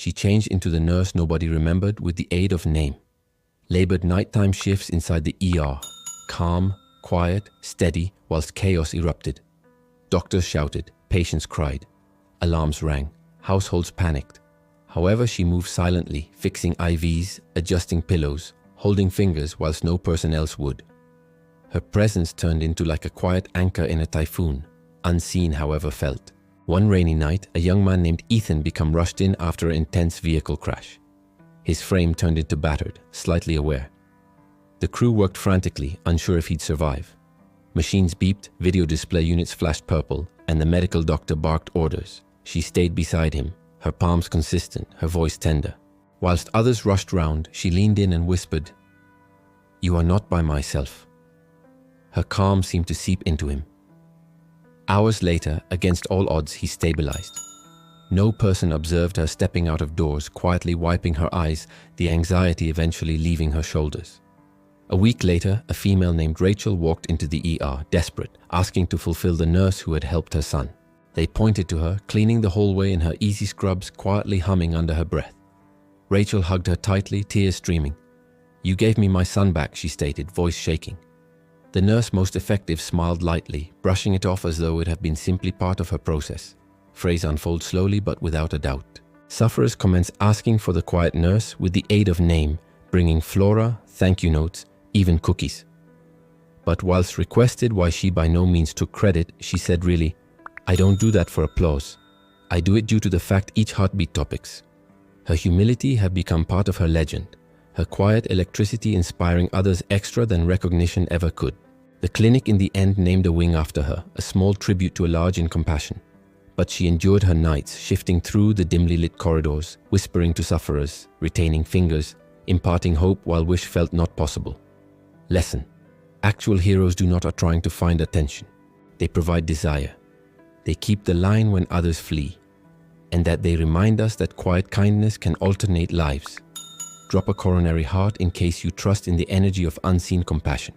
she changed into the nurse nobody remembered with the aid of name. Labored nighttime shifts inside the ER. Calm, quiet, steady, whilst chaos erupted. Doctors shouted, patients cried. Alarms rang, households panicked. However, she moved silently, fixing IVs, adjusting pillows, holding fingers whilst no person else would. Her presence turned into like a quiet anchor in a typhoon, unseen however felt. One rainy night, a young man named Ethan became rushed in after an intense vehicle crash. His frame turned into battered, slightly aware. The crew worked frantically, unsure if he'd survive. Machines beeped, video display units flashed purple, and the medical doctor barked orders. She stayed beside him, her palms consistent, her voice tender. Whilst others rushed round, she leaned in and whispered, "You are not by myself." Her calm seemed to seep into him. Hours later, against all odds, he stabilized. No person observed her stepping out of doors, quietly wiping her eyes, the anxiety eventually leaving her shoulders. A week later, a female named Rachel walked into the ER, desperate, asking to fulfill the nurse who had helped her son. They pointed to her, cleaning the hallway in her easy scrubs, quietly humming under her breath. Rachel hugged her tightly, tears streaming. "You gave me my son back," she stated, voice shaking. The nurse most effective smiled lightly, brushing it off as though it had been simply part of her process. Phrase unfolds slowly but without a doubt. Sufferers commence asking for the quiet nurse with the aid of name, bringing flora, thank you notes, even cookies. But whilst requested why she by no means took credit, she said really, "I don't do that for applause. I do it due to the fact each heartbeat topics." Her humility had become part of her legend, her quiet electricity inspiring others extra than recognition ever could. The clinic in the end named a wing after her, a small tribute to a large in compassion. But she endured her nights, shifting through the dimly lit corridors, whispering to sufferers, retaining fingers, imparting hope while wish felt not possible. Lesson: actual heroes do not are trying to find attention. They provide desire. They keep the line when others flee. And that they remind us that quiet kindness can alternate lives. Drop a coronary heart in case you trust in the energy of unseen compassion.